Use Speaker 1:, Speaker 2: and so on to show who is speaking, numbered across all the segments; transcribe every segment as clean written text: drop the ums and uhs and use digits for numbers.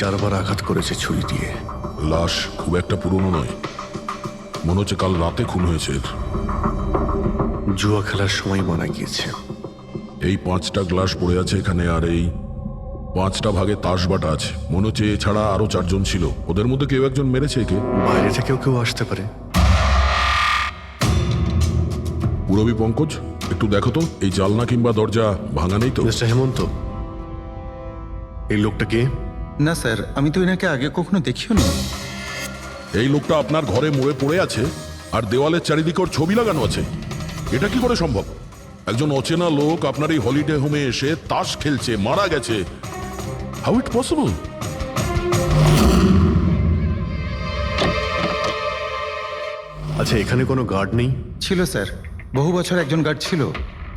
Speaker 1: 4বার আঘাত করেছে ছুরি দিয়ে।
Speaker 2: লাশ খুব একটা পুরনো নয়, মনে হচ্ছে কাল রাতে খুন হয়েছে এর।
Speaker 1: জুয়া খেলার সময় মারা গিয়েছে।
Speaker 2: এই 5টা গ্লাস পড়ে আছে এখানে, আর এই 5টা ভাগে তাস বাটা আছে। মনে হচ্ছে এছাড়া আরো 4 জন ছিল, ওদের মধ্যে কেউ একজন মেরেছে একে।
Speaker 1: বাইরে থেকেও কেউ আসতে পারে।
Speaker 2: পুরবী পঙ্কজ, একটু দেখো তো এই জালনা কিংবা দরজা ভাঙা নেই তো?
Speaker 1: মিস্টার হেমন্ত, এই লোকটা কে?
Speaker 3: না স্যার, আমি তো এনাকে আগে কখনো দেখিও নি।
Speaker 2: এই লোকটা আপনার ঘরে মরে পড়ে আছে, আর দেওয়ালের চারিদিকে ওর ছবি লাগানো আছে। এটা কি করে সম্ভব? একজন অচেনা লোক আপনার এই হলিডে হোমে এসে তাস খেলছে, মারা গেছে। How it possible?
Speaker 1: আচ্ছা, এখানে কোনো গার্ড নেই?
Speaker 3: ছিল স্যার, বহু বছর একজন গার্ড ছিল,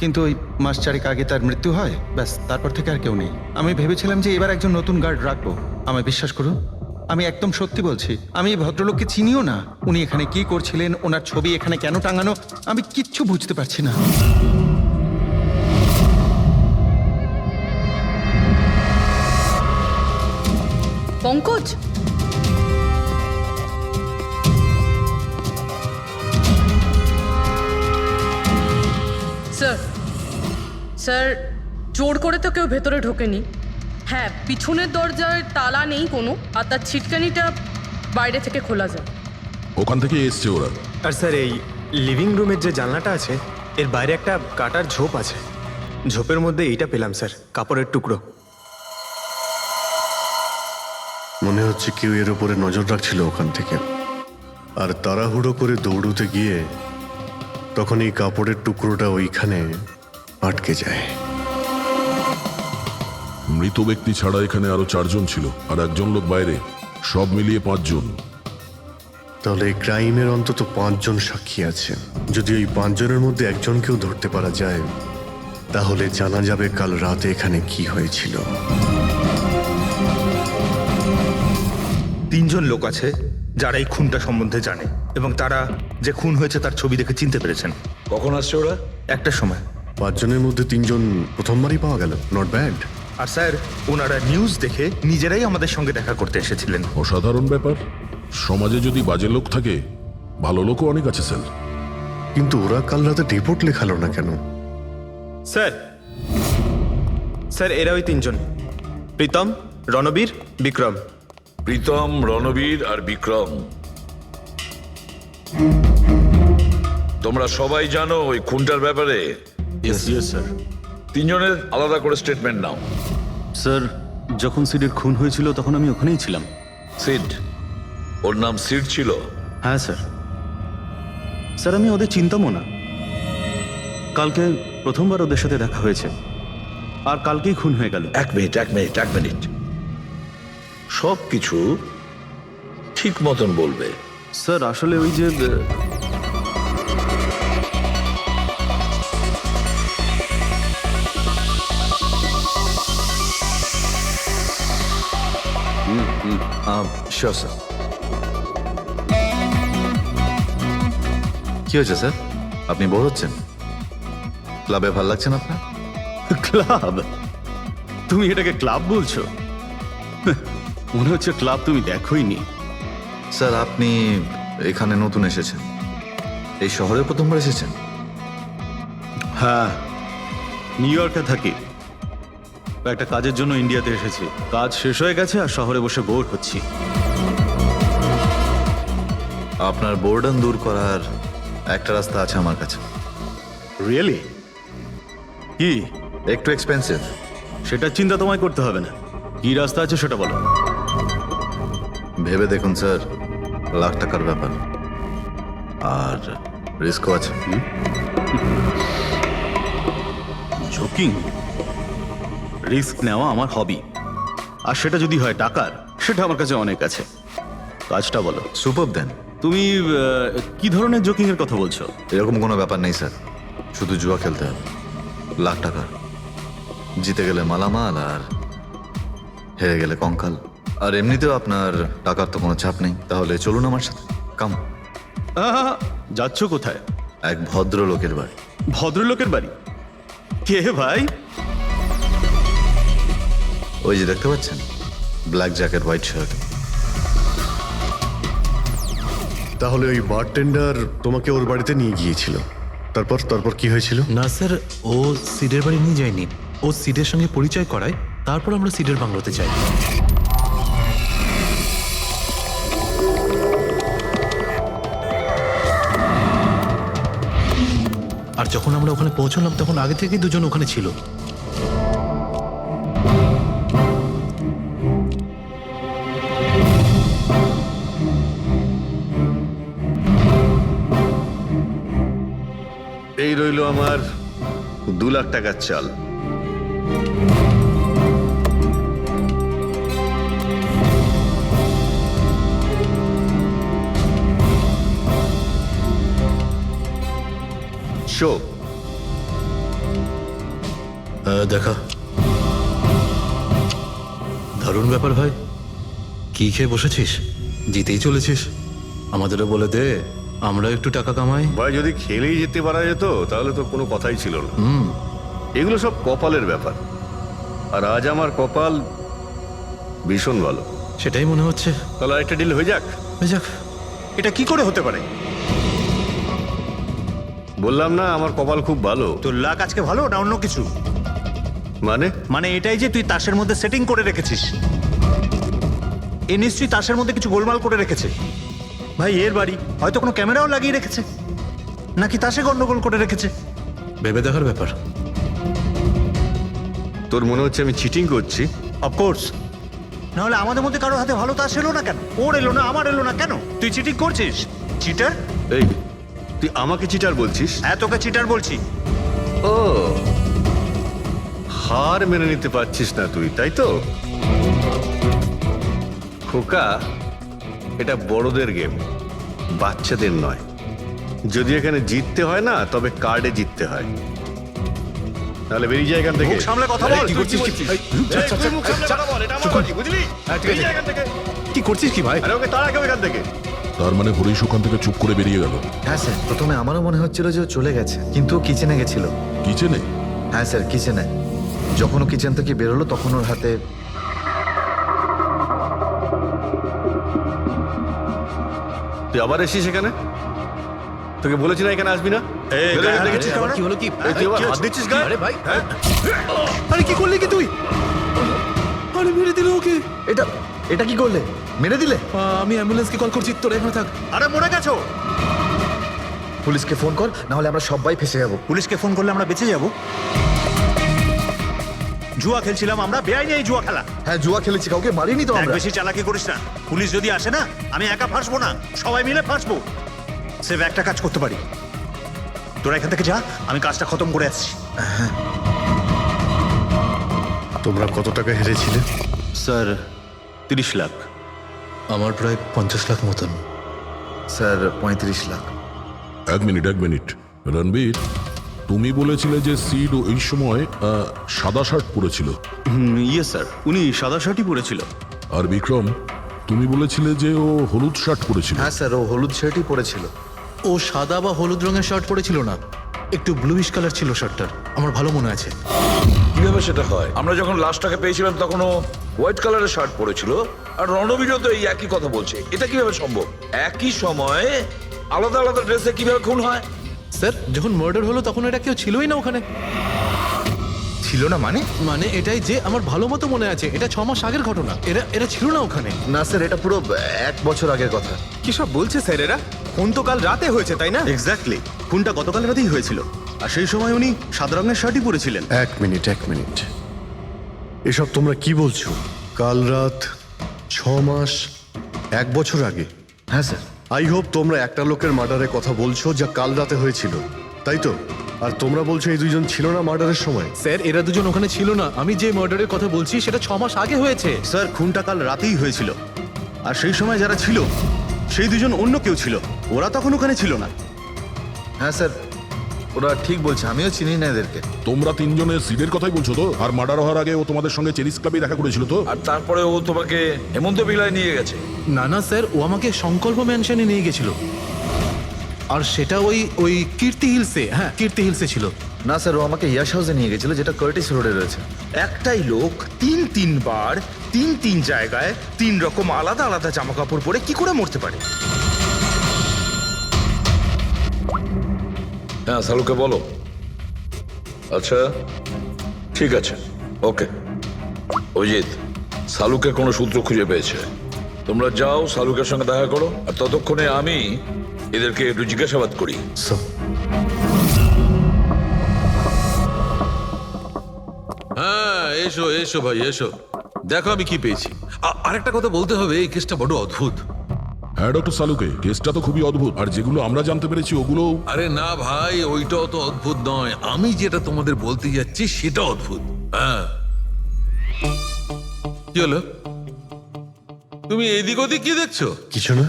Speaker 3: কিন্তু ওই মাস চারেক আগে তার মৃত্যু হয়, ব্যাস তারপর থেকে আর কেউ নেই। আমি ভেবেছিলাম যে এবার একজন নতুন গার্ড রাখবো। আমায় বিশ্বাস করুন, আমি একদম সত্যি বলছি। আমি এই ভদ্রলোককে চিনিও না। উনি এখানে কি করছিলেন, ওনার ছবি এখানে কেন টাঙানো, আমি কিচ্ছু বুঝতে পারছি না।
Speaker 4: পঙ্কজ, স্যার স্যার, জোর করে তো কেউ ভেতরে ঢোকেনি। হ্যাঁ, পিছনের দরজার তালা নেই কোনো, আর তার ছিটকানিটা বাইরে থেকে খোলা যায়।
Speaker 2: ওখান থেকে এসছে ওরা।
Speaker 5: আর স্যার, এই লিভিং রুমের যে জানলাটা আছে এর বাইরে একটা কাটার ঝোপ আছে। ঝোপের মধ্যে এইটা পেলাম স্যার, কাপড়ের টুকরো।
Speaker 1: মনে হচ্ছে কেউ এর উপরে নজর রাখছিল ওখান থেকে, আর তাড়াহুড়ো করে দৌড়তে গিয়ে তখন এই কাপড়ের টুকরোটা ওইখানে আটকে যায়।
Speaker 2: মৃত ব্যক্তি ছাড়া এখানে আরো 4 জন ছিল, আর একজন লোক বাইরে। সব মিলিয়ে 5 জন।
Speaker 1: তাহলে এই ক্রাইমের অন্তত 5 জন সাক্ষী আছে। যদি ওই 5 জনের মধ্যে একজনকেও ধরতে পারা যায়, তাহলে জানা যাবে কাল রাতে এখানে কি হয়েছিল।
Speaker 6: 3 জন লোক আছে যারা এই খুনটা সম্বন্ধে জানে, এবং তারা যে খুন হয়েছে তার ছবি দেখে চিনতে পেরেছেন।
Speaker 7: কখন আসছে ওরা?
Speaker 6: একটা সময়।
Speaker 1: 5 জনের মধ্যে 3 জন প্রথমবারই পাওয়া গেল, নট ব্যাড।
Speaker 6: আর স্যার, ওনারা নিউজ দেখে নিজেরাই আমাদের সঙ্গে দেখা করতে এসেছিলেন।
Speaker 2: অসাধারণ ব্যাপার। সমাজে যদি বাজে লোক থাকে, ভালো লোকও অনেক আছে স্যার।
Speaker 1: কিন্তু ওরা কাল রাতে রিপোর্ট লেখালো না কেন?
Speaker 5: স্যার স্যার, এরা ওই 3 জন, প্রীতম, রণবীর, বিক্রম।
Speaker 7: প্রীতম, রণবীর আর বিক্রম। তোমরা সবাই জানো ওই খুনটার ব্যাপারে?
Speaker 8: Yes sir.
Speaker 7: 3 জনের আলাদা করে স্টেটমেন্ট নাও।
Speaker 8: স্যার, যখন সিডের খুন হয়েছিল তখন আমি ওখানেই ছিলাম।
Speaker 7: সিড? ওর নাম সিড ছিল?
Speaker 8: হ্যাঁ স্যার। স্যার, আমি ওদের চিনতামও না। কালকে প্রথমবার ওদের সাথে দেখা হয়েছে, আর কালকেই খুন হয়ে গেল।
Speaker 7: এক মিনিট। সব কিছু ঠিক মতন বলবে।
Speaker 8: স্যার, আসলে ওই যে
Speaker 9: শিওর স্যার। কি হয়েছে স্যার? আপনি বোর হচ্ছেন? ক্লাবে ভালো লাগছে না আপনার?
Speaker 8: ক্লাব? তুমি এটাকে ক্লাব বলছো? মনে হচ্ছে ক্লাব তুমি দেখোইনি।
Speaker 9: স্যার, আপনি এখানে নতুন এসেছেন, এই শহরে প্রথমবার এসেছেন?
Speaker 8: হ্যাঁ, নিউ ইয়র্কে থাকি। একটা কাজের জন্য ইন্ডিয়াতে এসেছি। কাজ শেষ হয়ে গেছে আর শহরে বসে বোর হচ্ছি।
Speaker 9: আপনার বোর্ডন দূর করার একটা রাস্তা আছে আমার কাছে।
Speaker 8: রিয়েলি? কি?
Speaker 9: একটু এক্সপেন্সিভ।
Speaker 8: সেটা চিন্তা তোমায় করতে হবে না। কি রাস্তা আছে সেটা বলো।
Speaker 9: ভেবে দেখুন স্যার, লাখ টাকার ব্যাপার, আর রিস্কও আছে।
Speaker 8: জোকিং? রিস্ক নেওয়া আমার হবি, আর সেটা যদি হয় টাকার, সেটা আমার কাছে অনেক আছে। কাজটা বলো।
Speaker 9: সুপার দেন।
Speaker 8: তুমি কি ধরনের জোকিং এর কথা বলছো?
Speaker 9: এরকম কোনো ব্যাপার নেই স্যার, শুধু জুয়া খেলতে হবে। লাখ টাকার, জিতে গেলে মালামাল, আর হেরে গেলে কঙ্কাল। আর এমনিতেও আপনার টাকার তো কোনো চাপ নেই। তাহলে চলুন আমার সাথে, কাম।
Speaker 8: যাচ্ছ কোথায়?
Speaker 9: এক ভদ্রলোকের বাড়ি।
Speaker 8: ভদ্রলোকের বাড়ি? কে ভাই?
Speaker 9: ওই যে দেখতে পাচ্ছেন, ব্ল্যাক জ্যাকেট হোয়াইট শার্ট।
Speaker 1: তাহলে ওই বারটেন্ডার তোমাকে ওর বাড়িতে নিয়ে গিয়েছিল, তারপর তারপর কি হয়েছিল?
Speaker 10: না স্যার, ও সিডের বাড়ি নিয়ে যায়নি, ও সিডের সঙ্গে পরিচয় করায়, তারপর আমরা সিডের বাংলোতে যাই। আর যখন আমরা ওখানে পৌঁছলাম তখন আগে থেকেই দুজন ওখানে ছিল।
Speaker 1: এই রইল আমার 2 লাখ টাকার চাল। শো
Speaker 10: দেখা, দারুণ ব্যাপার ভাই। কি খেয়ে বসেছিস? জিতেই চলেছিস, আমাদেরও বলে দে, আমরা একটু টাকা কামাই।
Speaker 1: ভাই, যদি খেলেই যেতে পারা যেত তাহলে তো কোনো কথাই ছিল না। এগুলো সব কপালের ব্যাপার, আর আজ আমার কপাল ভীষণ ভালো।
Speaker 10: সেটাই মনে হচ্ছে।
Speaker 1: তাহলে একটা ডিল হয়ে যাক।
Speaker 10: যাক,
Speaker 5: এটা কি করে হতে পারে?
Speaker 1: বললাম না আমার কপাল খুব ভালো।
Speaker 6: তোর লাক আজকে ভালো না অন্য কিছু?
Speaker 1: মানে
Speaker 6: মানে এটাই যে তুই তাসের মধ্যে সেটিং করে রেখেছিস। এ নিশ্চয়ই তাসের মধ্যে কিছু গোলমাল করে রেখেছে। ভাই, এর বাড়ি হয়তো কোনো ক্যামেরাও লাগিয়ে রেখেছে, নাকি তাসে গন্ডগোল করে রেখেছে।
Speaker 10: ভেবে দেখার ব্যাপার।
Speaker 1: তোর মনে হচ্ছে আমি চিটিং করছি?
Speaker 6: অফকোর্স, নাহলে আমাদের মধ্যে কারোর হাতে ভালো তাস এলো না কেন? ওর এলো না, আমার এলো না কেন? তুই চিটিং করছিস, চিটার।
Speaker 1: এই, তুই আমাকে চিটার বলছিস?
Speaker 6: হ্যাঁ, তোকে চিটার বলছি।
Speaker 1: ও, হার মেনে নিতে পারছিস না তুই, তাই তো? খোকা, এটা বড়দের গেম, বাচ্চাদের নয়। যদি এখানে জিততে হয় না, তবে কার্ডে জিততে হয়। তাহলে বেরিয়ে যায় এখান থেকে।
Speaker 6: মুখ সামলে কথা বল।
Speaker 1: কি করছিস? বুঝলি? বেরিয়ে যায় এখান থেকে।
Speaker 10: কি করছিস কি ভাই?
Speaker 1: আরে ওকে তাড়া কেউ এখান থেকে।
Speaker 2: তার মানে হরিশ ওখান থেকে চুপ করে বেরিয়ে গেল।
Speaker 9: হ্যাঁ স্যার, প্রথমে আমারও মনে হচ্ছিল যে ও চলে গেছে, কিন্তু কিচেনে গেছিল।
Speaker 2: কিচেনে?
Speaker 9: হ্যাঁ স্যার, কিচেনে। যখন ও কিচেন থেকে বেরোলো তখন ওর হাতে
Speaker 1: তুই আবার এসিস এখানে? তোকে বলেছি না এখানে আসবি না? বেরো এখান থেকে।
Speaker 10: কি হলো কি?
Speaker 1: এই, তুই আবার হাত দিচ্ছিস গায়ে?
Speaker 10: আরে ভাই, আরে কি করলি কি তুই? আরে মেরে দিল ওকে।
Speaker 9: এটা এটা কি করলে? মেরে দিলে?
Speaker 10: আমি অ্যাম্বুলেন্সকে কল করছি, তোরা এখানে থাক।
Speaker 6: আরে মরে গেছো?
Speaker 9: পুলিশকে ফোন কর, না হলে আমরা সবাই ফেসে যাবো।
Speaker 6: পুলিশকে ফোন করলে আমরা বেঁচে যাব? জুয়া খেলছিলাম আমরা, বেআইনি এই জুয়া খেলা।
Speaker 9: হ্যাঁ, জুয়া খেলেছি, কাউকে মারিনি তো
Speaker 6: এক
Speaker 9: আমরা।
Speaker 6: বেশি চালাকি করিস না। পুলিশ যদি আসে না, আমি একা ফাঁসবো না, সবাই মিলে ফাঁসবো। সে একটা কাজ করতে পারি, তোরা এখান থেকে যা, আমি কাজটা খতম করে আসছি।
Speaker 1: তোমরা কত টাকা হেরেছিলে?
Speaker 8: স্যার 30 লাখ।
Speaker 10: আমার প্রায় 50 লাখ মতন।
Speaker 9: স্যার 35 লাখ।
Speaker 2: এক মিনিট রণবীর, তুমি বলেছিলে যে সিড ওই সময় সাদা শার্ট পরেছিল।
Speaker 8: ইয়ে স্যার, উনি সাদা শার্টই পরেছিল।
Speaker 2: আর বিক্রম, তুমি বলেছিলে যে ও হলুদ শার্ট পরেছিল।
Speaker 9: হ্যাঁ স্যার, ও হলুদ শার্টই পরেছিল।
Speaker 10: ও সাদা বা হলুদ রঙের শার্ট পরেছিল না, একটু ব্লুইশ কালার ছিল শার্টটার, আমার ভালো মনে আছে।
Speaker 7: কিভাবে সেটা হয়? আমরা যখন লাশটাকে পেয়েছিলাম তখনও হোয়াইট কালারের শার্ট পরেছিল, আর রণবীরও তো এই একই কথা বলছে। এটা কিভাবে সম্ভব? একই সময়ে আলাদা আলাদা ড্রেসে কিভাবে খুন হয়?
Speaker 10: স্যার, যখন মার্ডার হলো তখন এটা কেউ ছিলই না ওখানে।
Speaker 6: ছিল না মানে?
Speaker 10: মানে এটাই যে আমার ভালো মতো মনে আছে, এটা 6 মাস আগের ঘটনা। এরা ছিল না ওখানে।
Speaker 9: না স্যার, এটা পুরো 1 বছর আগের কথা।
Speaker 5: কি সব বলছে স্যার এরা? খুন তো কাল রাতে হয়েছে, তাই না?
Speaker 8: এক্স্যাক্টলি, খুনটা গতকাল রাতেই হয়েছিল। আর সেই সময় উনি সাদা রঙের শার্টই পরেছিলেন।
Speaker 1: এক মিনিট, এসব তোমরা কি বলছো? কাল রাত, 6 মাস, 1 বছর আগে?
Speaker 9: হ্যাঁ স্যার।
Speaker 1: আই হোপ তোমরা একটা লোকের মার্ডারের কথা বলছো যা কাল রাতে হয়েছিল, তাই তো? আর তোমরা বলছো এই দুইজন ছিল না মার্ডারের সময়?
Speaker 10: স্যার, এরা দুজন ওখানে ছিল না। আমি যে মার্ডারের কথা বলছি সেটা 6 মাস আগে হয়েছে।
Speaker 8: স্যার, খুনটা কাল রাতেই হয়েছিল। আর সেই সময় যারা ছিল সেই দুজন অন্য কেউ ছিল, ওরা তখন ওখানে ছিল না।
Speaker 9: হ্যাঁ স্যার, ওরা ঠিক বলছে, আমিও চিনি না এদেরকে।
Speaker 2: তোমরা তিনজনে সিডের কথাই বলছো তো? আর মার্ডার হওয়ার আগে ও তোমাদের সঙ্গে চেরিস ক্লাবে দেখা করেছিল তো?
Speaker 7: আর তারপরে ও তোমাকে হেমন্ত বিলায় নিয়ে গেছে।
Speaker 10: না না স্যার, ও আমাকে সংকল্প ম্যানশনে নিয়ে গেছিল। আর সেটা ওই কীর্তি হিলসে, হ্যাঁ কীর্তি হিলসে ছিল।
Speaker 9: না স্যার, ও আমাকে ইয়াশ হাউসে নিয়ে গেছিল, যেটা কার্টিস রোডে রয়েছে।
Speaker 11: একটাই লোক তিনবার তিন জায়গায় 3 রকম আলাদা আলাদা জামা কাপড় পরে কি করে মরতে পারে?
Speaker 7: হ্যাঁ সালুকে বলো। আচ্ছা ঠিক আছে, ওকে। অজিত, সালুকের কোনো সূত্র খুঁজে পেয়েছে। তোমরা যাও সালুকের সঙ্গে দেখা করো, আর ততক্ষণে আমি এদেরকে একটু জিজ্ঞাসাবাদ করি।
Speaker 10: হ্যাঁ, এসো এসো ভাই এসো, দেখো আমি কি পেয়েছি। আরেকটা কথা বলতে হবে, এই কেসটা বড় অদ্ভুত।
Speaker 2: হ্যাঁ ডক্টর সালুকে, কেসটা তো খুবই অদ্ভুত, আর যেগুলো আমরা জানতে পেরেছি ওগুলো।
Speaker 10: আরে না ভাই, ওইটাও তো অদ্ভুত নয়, আমি যেটা তোমাদের বলতে যাচ্ছি সেটা অদ্ভুত। হ্যাঁ, কি হলো? তুমি এদিক ওদিক কি দেখছো?
Speaker 1: কিছু না।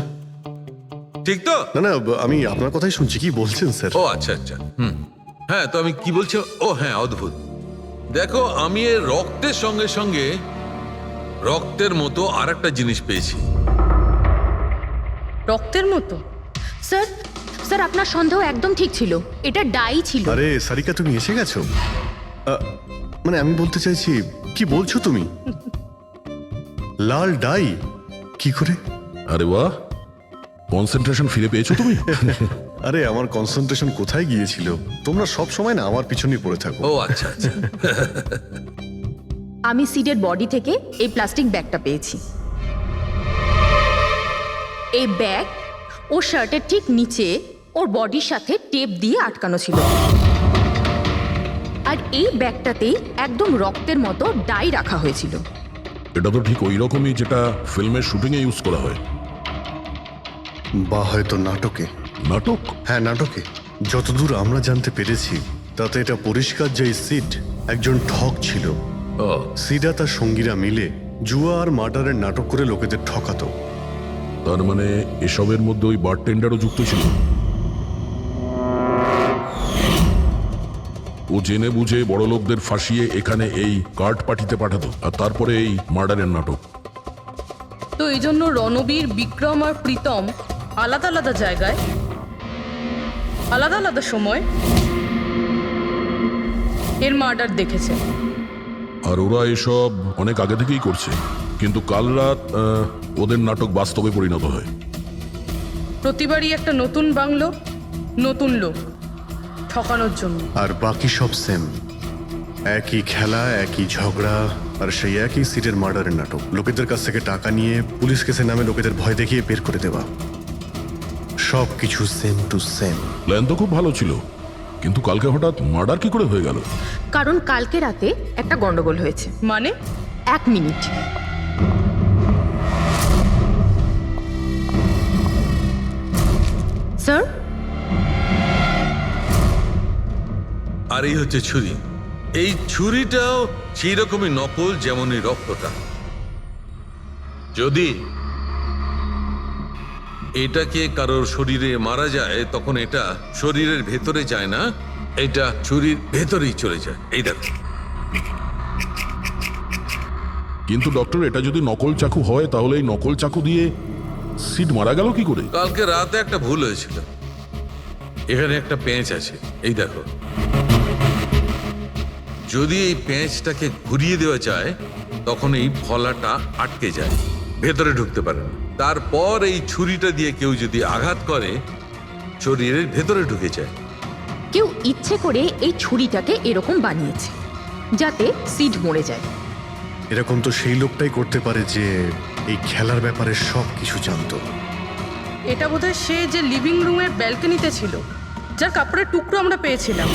Speaker 10: ঠিক তো?
Speaker 1: না না, আমি আপনার কথাই শুনছি। কি বলছেন স্যার?
Speaker 10: ও আচ্ছা আচ্ছা, হ্যাঁ, তো আমি কি বলছি? ও হ্যাঁ, অদ্ভুত। দেখো, আমি এর রক্তের সঙ্গে সঙ্গে রক্তের মতো আর একটা জিনিস পেয়েছি।
Speaker 4: রক্তের মতো?
Speaker 12: স্যার স্যার আপনার সন্দেহ একদম ঠিক ছিল, এটা ডাই ছিল।
Speaker 1: আরে সারিকা, তুমি এসে গেছো? মানে আমি বলতে চাইছি, কি বলছো তুমি? লাল ডাই? কি করে?
Speaker 2: আরে বাহ, কনসেন্ট্রেশন ফিরে পেয়েছো তুমি?
Speaker 1: আরে আমার কনসেন্ট্রেশন কোথায় গিয়েছিল? তোমরা সব সময় না আমার পিছনেই পড়ে থাকো।
Speaker 10: ও আচ্ছা আচ্ছা।
Speaker 12: আমি সিডের বডি থেকে এই প্লাস্টিক ব্যাগটা পেয়েছি। এই ব্যাগ ওর শার্টের ঠিক নিচে ওর বডির সাথে টেপ দিয়ে আটকানো ছিল, আর এই ব্যাগটাতেই একদম রক্তের মতো ডাই রাখা হয়েছিল।
Speaker 2: এটা তো ঠিক ওই রকমই যেটা ফিল্মের শুটিং এ ইউজ করা হয়।
Speaker 1: বা হয়তো নাটকে।
Speaker 2: নাটক?
Speaker 1: হ্যাঁ নাটকে। যতদূর আমরা জানতে পেরেছি তাতে এটা পরিষ্কার যে এই সিড একজন ঠক ছিল। সিডা তার সঙ্গীরা মিলে জুয়া আর মার্ডারের নাটক করে লোকেদের ঠকাতো।
Speaker 2: তার মানে এসবের মধ্যে ওই বারটেন্ডারও যুক্ত ছিল। ও জেনে বুঝে বড় লোকদের ফাঁসিয়ে এখানে এই কার্ড পার্টিতে পাঠাতো, আর তারপরে এই মার্ডারের নাটক।
Speaker 4: তো এই জন্য রণবীর, বিক্রম আর প্রীতম আলাদা আলাদা জায়গায় আলাদা আলাদা সময় এর মার্ডার দেখেছে।
Speaker 2: আর ওরা এসব অনেক আগে থেকেই করছে, কিন্তু কাল রাত ওদের নাটক বাস্তবে পরিণত হয়।
Speaker 4: প্রতিবারই একটা নতুন বাংলো, নতুন লোক ঠকানোর জন্য।
Speaker 1: আর বাকি সব সেম, একই খেলা, একই ঝগড়া, আর সেই একই সিটের মার্ডারের নাটক। লোকেদের কাছ থেকে টাকা নিয়ে পুলিশ কেসে নামে লোকেদের ভয় দেখিয়ে বের করে দেওয়া। সব কিছু সেম টু সেম।
Speaker 2: প্ল্যান তো খুব ভালো ছিল, কিন্তু কালকে হঠাৎ মার্ডার কি করে হয়ে গেল?
Speaker 12: কারণ কালকে রাতে একটা গন্ডগোল হয়েছে।
Speaker 4: মানে?
Speaker 12: 1 মিনিট। স্যার,
Speaker 10: আর এই হচ্ছে ছুরি। এই ছুরিটাও সেই রকমই নকল যেমনই রক্তটা। যদি এটাকে কারোর শরীরে মারা যায় তখন এটা শরীরের ভেতরে যায় না, এটা ছুরির ভেতরেই চলে যায়। এই দেখো।
Speaker 2: কিন্তু ডক্টর, এটা যদি নকল চাকু হয় তাহলে এই নকল চাকু দিয়ে সিড মারা গেল কি করে?
Speaker 10: কালকে রাতে একটা ভুল হয়েছিল। এখানে একটা পেঁচ আছে, এই দেখো। যদি এই পেঁচটাকে ঘুরিয়ে দেওয়া যায় তখন এই ফলাটা আটকে যায়, ভেতরে ঢুকতে পারে না। তারপর এই ছুরিটা দিয়ে কেউ যদি আঘাত করে শরীরের ভেতরে ঢুকে যায়।
Speaker 12: কেউ ইচ্ছে করে এই ছুরিটাকে এরকম বানিয়েছে যাতে সিড মরে যায়।
Speaker 1: এরকম তো সেই লোকটাই করতে পারে যে এই খেলার ব্যাপারে সব কিছু জানতো।
Speaker 4: এটা বোধহয় সে যে লিভিং রুমের ব্যালকনিতে ছিল, যার কাপড়ের টুকরো আমরা পেয়েছিলাম।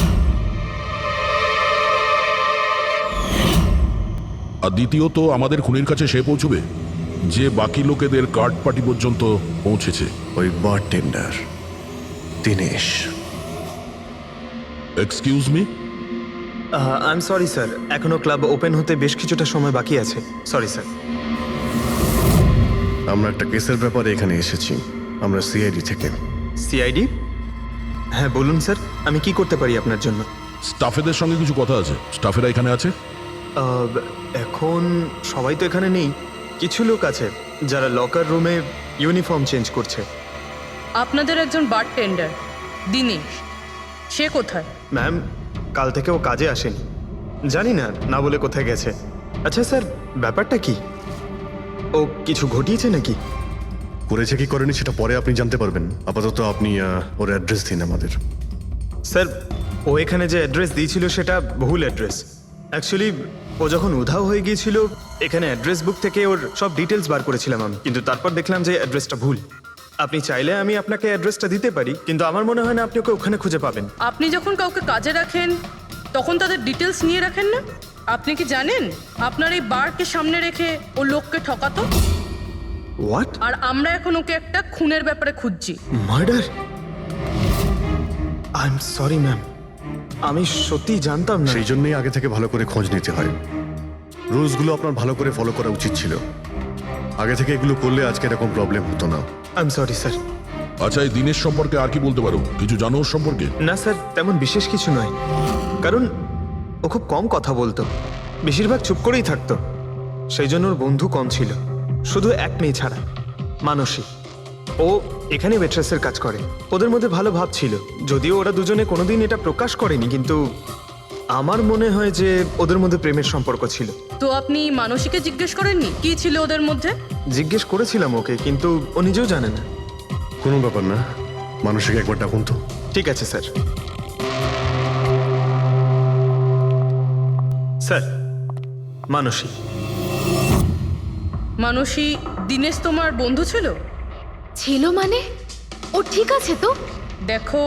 Speaker 2: আর দ্বিতীয়ত, আমাদের খুনির কাছে সে পৌঁছবে যে বাকি লোকেদের কার্ড পার্টি পর্যন্ত পৌঁছেছে।
Speaker 1: ওই bartender Dinesh.
Speaker 2: Excuse me?
Speaker 5: I am sorry sir, এখনো ক্লাব ওপেন হতে বেশ কিছুটা সময় বাকি আছে। Sorry sir.
Speaker 1: আমরা একটা কেসের ব্যাপারে এখানে এসেছি। আমরা সিআইডি থেকে।
Speaker 5: সিআইডি? হ্যাঁ বলুন স্যার, আমি কি করতে পারি আপনার জন্য?
Speaker 2: স্টাফেদের সঙ্গে কিছু কথা আছে। স্টাফেরা এখানে আছে?
Speaker 5: এখন সবাই তো এখানে নেই, কিছু লোক আছে যারা লকার রুমে ইউনিফর্ম চেঞ্জ করছে।
Speaker 4: আপনাদের একজন বারটেন্ডার দিনেশ, সে কোথায়?
Speaker 5: ম্যাম, কাল থেকে ও কাজে আসেনি। জানি না, না বলে কোথায় গেছে। আচ্ছা স্যার, ব্যাপারটা কি? ও কিছু ঘটিয়েছে নাকি?
Speaker 1: করেছে কি করেনি সেটা পরে আপনি জানতে পারবেন। আপাতত আপনি ওর অ্যাড্রেস দিন আমাদের।
Speaker 5: স্যার, ও এখানে যে অ্যাড্রেস দিয়েছিল সেটা ভুল অ্যাড্রেস। অ্যাকচুয়ালি ও যখন উধাও হয়ে গিয়েছিল, এখানে অ্যাড্রেস বুক থেকে ওর সব ডিটেলস বার করেছিলাম আমি, কিন্তু তারপর দেখলাম যে অ্যাড্রেসটা ভুল। আপনি চাইলে আমি আপনাকে অ্যাড্রেসটা দিতে পারি, কিন্তু আমার মনে হয় না আপনি ওকে ওখানে খুঁজে পাবেন।
Speaker 4: আপনি যখন কাউকে কাজে রাখেন তখন তাদের ডিটেলস নিয়ে রাখেন না? আপনি কি জানেন আপনার এই বারকে সামনে রেখে ও লোককে ঠকাতো?
Speaker 5: হোয়াট?
Speaker 4: আর আমরা এখন ওকে একটা খুনের ব্যাপারে খুঁজছি।
Speaker 5: Murder? I am sorry ma'am, আমি সত্যিই জানতাম না।
Speaker 1: সেই জন্যই আগে থেকে ভালো করে খোঁজ নিতে হয়। রুলসগুলো আপনার ভালো করে ফলো করা উচিত ছিল। আগে থেকে এগুলো করলে আজকে এরকম প্রবলেম হতো না।
Speaker 5: I am sorry sir.
Speaker 2: আচ্ছা, এই দিনের সম্পর্কে আর কি বলতে পারো? কিছু জানো ওর সম্পর্কে?
Speaker 5: না স্যার, তেমন বিশেষ কিছু নয়, কারণ ও খুব কম কথা বলতো, বেশিরভাগ চুপ করেই থাকতো। সেই জন্য ওর বন্ধু কম ছিল, শুধু এক মেয়ে ছাড়া, মানসী। ও এখানে ওয়েট্রেসের কাজ করে। ওদের মধ্যে ভালো ভাব ছিল, যদিও ওরা দুজনে কোনোদিন এটা প্রকাশ করেনি, কিন্তু আমার মনে হয় যে ওদের মধ্যে প্রেমের সম্পর্ক ছিল।
Speaker 4: তো আপনি মানসীকে জিজ্ঞেস করেননি কি ছিল ওদের মধ্যে?
Speaker 5: জিজ্ঞেস করেছিলাম ওকে, কিন্তু ও নিজেও জানে না।
Speaker 1: কোনো ব্যাপার না, মানুষকে একবার ডাকুন তো।
Speaker 5: ঠিক আছে স্যার। স্যার, মানসী।
Speaker 4: মানসী, দীনেশ তোমার বন্ধু ছিল?
Speaker 12: ছিল মানে? ও ঠিক আছে তো?
Speaker 4: দেখো,